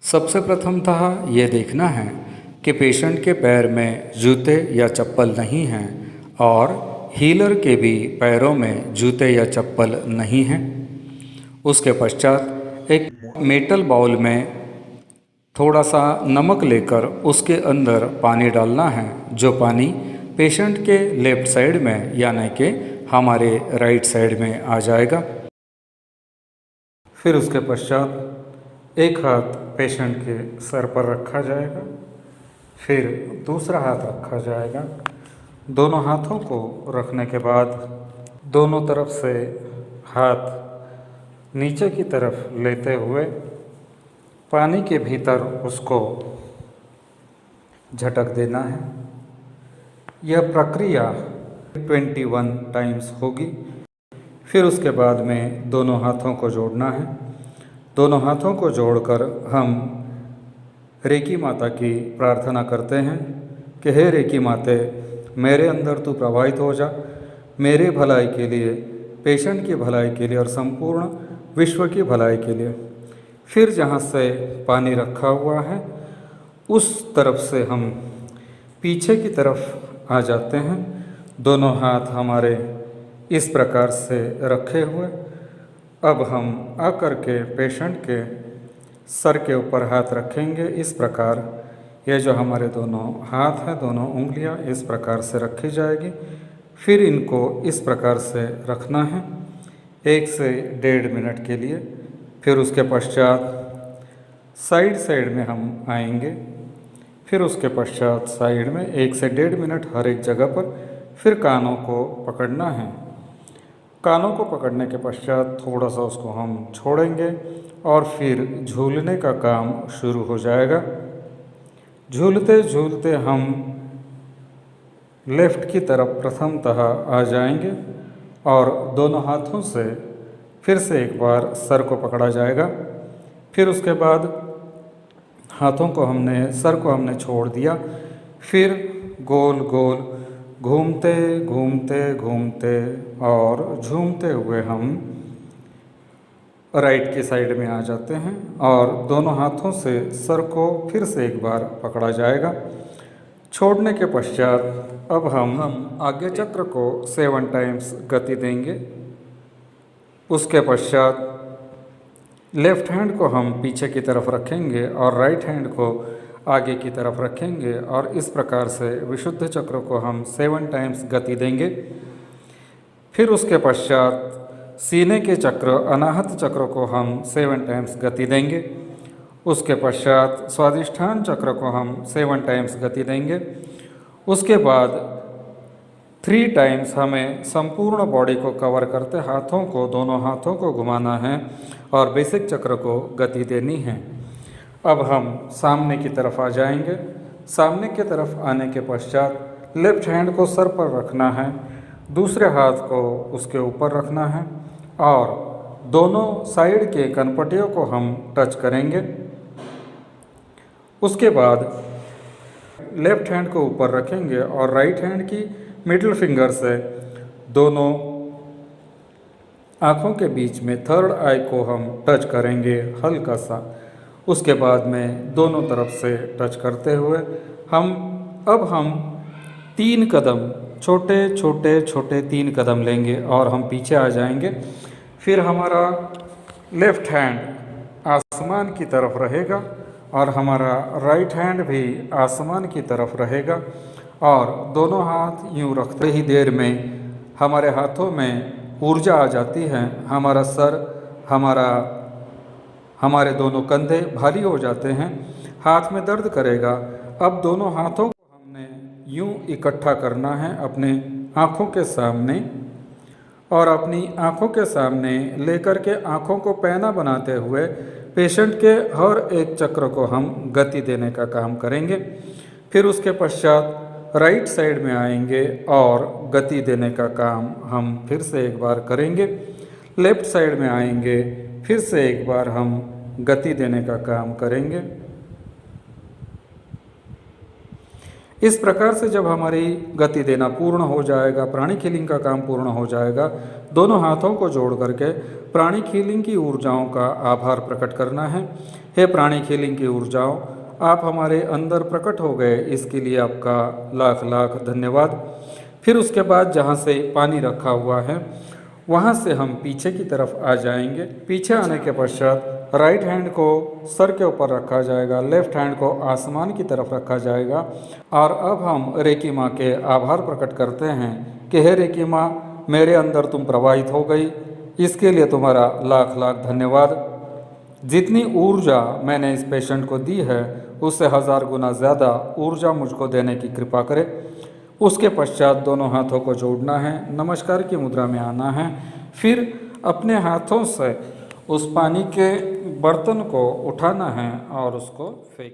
सबसे प्रथमतः ये देखना है कि पेशेंट के पैर में जूते या चप्पल नहीं हैं और हीलर के भी पैरों में जूते या चप्पल नहीं हैं। उसके पश्चात एक मेटल बाउल में थोड़ा सा नमक लेकर उसके अंदर पानी डालना है, जो पानी पेशेंट के लेफ़्ट साइड में यानी कि हमारे राइट साइड में आ जाएगा। फिर उसके पश्चात एक हाथ पेशेंट के सर पर रखा जाएगा, फिर दूसरा हाथ रखा जाएगा। दोनों हाथों को रखने के बाद दोनों तरफ से हाथ नीचे की तरफ लेते हुए पानी के भीतर उसको झटक देना है। यह प्रक्रिया 21 टाइम्स होगी। फिर उसके बाद में दोनों हाथों को जोड़ना है। दोनों हाथों को जोड़कर हम रेकी माता की प्रार्थना करते हैं कि हे रेकी माते, मेरे अंदर तू प्रवाहित हो जा, मेरे भलाई के लिए, पेशेंट की भलाई के लिए और संपूर्ण विश्व की भलाई के लिए। फिर जहाँ से पानी रखा हुआ है उस तरफ से हम पीछे की तरफ आ जाते हैं। दोनों हाथ हमारे इस प्रकार से रखे हुए अब हम आकर के पेशेंट के सर के ऊपर हाथ रखेंगे। इस प्रकार ये जो हमारे दोनों हाथ हैं, दोनों उंगलियां इस प्रकार से रखी जाएगी। फिर इनको इस प्रकार से रखना है 1 से 1.5 मिनट के लिए। फिर उसके पश्चात साइड में हम आएंगे। फिर उसके पश्चात साइड में 1 से 1.5 मिनट हर एक जगह पर। फिर कानों को पकड़ना है। कानों को पकड़ने के पश्चात थोड़ा सा उसको हम छोड़ेंगे और फिर झूलने का काम शुरू हो जाएगा। झूलते झूलते हम लेफ़्ट की तरफ प्रथमतः आ जाएंगे और दोनों हाथों से फिर से एक बार सर को पकड़ा जाएगा। फिर उसके बाद सर को हमने छोड़ दिया। फिर गोल गोल घूमते घूमते घूमते और झूमते हुए हम राइट की साइड में आ जाते हैं और दोनों हाथों से सर को फिर से एक बार पकड़ा जाएगा। छोड़ने के पश्चात अब हम आगे चक्र को 7 टाइम्स गति देंगे। उसके पश्चात लेफ़्ट हैंड को हम पीछे की तरफ रखेंगे और राइट हैंड को आगे की तरफ रखेंगे और इस प्रकार से विशुद्ध चक्र को हम 7 टाइम्स गति देंगे। फिर उसके पश्चात सीने के चक्र, अनाहत चक्र को हम 7 टाइम्स गति देंगे। उसके पश्चात स्वादिष्ठान चक्र को हम 7 टाइम्स गति देंगे। उसके बाद 3 टाइम्स हमें संपूर्ण बॉडी को कवर करते दोनों हाथों को घुमाना है और बेसिक चक्र को गति देनी है। अब हम सामने की तरफ आ जाएंगे। सामने की तरफ आने के पश्चात लेफ़्ट हैंड को सर पर रखना है, दूसरे हाथ को उसके ऊपर रखना है और दोनों साइड के कनपटियों को हम टच करेंगे। उसके बाद लेफ़्ट हैंड को ऊपर रखेंगे और राइट हैंड की मिडिल फिंगर से दोनों आँखों के बीच में थर्ड आई को हम टच करेंगे हल्का सा। उसके बाद में दोनों तरफ से टच करते हुए अब हम 3 कदम छोटे छोटे छोटे 3 कदम लेंगे और हम पीछे आ जाएंगे। फिर हमारा लेफ़्ट हैंड आसमान की तरफ रहेगा और हमारा राइट हैंड भी आसमान की तरफ रहेगा और दोनों हाथ यूँ रखते ही देर में हमारे हाथों में ऊर्जा आ जाती है। हमारा सर, हमारे दोनों कंधे भारी हो जाते हैं, हाथ में दर्द करेगा। अब दोनों हाथों को हमने यूँ इकट्ठा करना है अपने आँखों के सामने और अपनी आँखों के सामने लेकर के आँखों को पैना बनाते हुए पेशेंट के हर एक चक्र को हम गति देने का काम करेंगे। फिर उसके पश्चात राइट साइड में आएंगे और गति देने का काम हम फिर से एक बार करेंगे। लेफ़्ट साइड में आएंगे, फिर से एक बार हम गति देने का काम करेंगे। इस प्रकार से जब हमारी गति देना पूर्ण हो जाएगा, प्राणिक हीलिंग का काम पूर्ण हो जाएगा, दोनों हाथों को जोड़ करके प्राणिक हीलिंग की ऊर्जाओं का आभार प्रकट करना है। हे प्राणिक हीलिंग की ऊर्जाओं, आप हमारे अंदर प्रकट हो गए, इसके लिए आपका लाख लाख धन्यवाद। फिर उसके बाद जहाँ से पानी रखा हुआ है वहाँ से हम पीछे की तरफ आ जाएंगे। पीछे आने के पश्चात राइट हैंड को सर के ऊपर रखा जाएगा, लेफ्ट हैंड को आसमान की तरफ रखा जाएगा। और अब हम रेकी माँ के आभार प्रकट करते हैं कि हे रेकी माँ, मेरे अंदर तुम प्रवाहित हो गई, इसके लिए तुम्हारा लाख लाख धन्यवाद। जितनी ऊर्जा मैंने इस पेशेंट को दी है उससे 1000 गुना ज़्यादा ऊर्जा मुझको देने की कृपा करे। उसके पश्चात दोनों हाथों को जोड़ना है, नमस्कार की मुद्रा में आना है। फिर अपने हाथों से उस पानी के बर्तन को उठाना है और उसको फेंक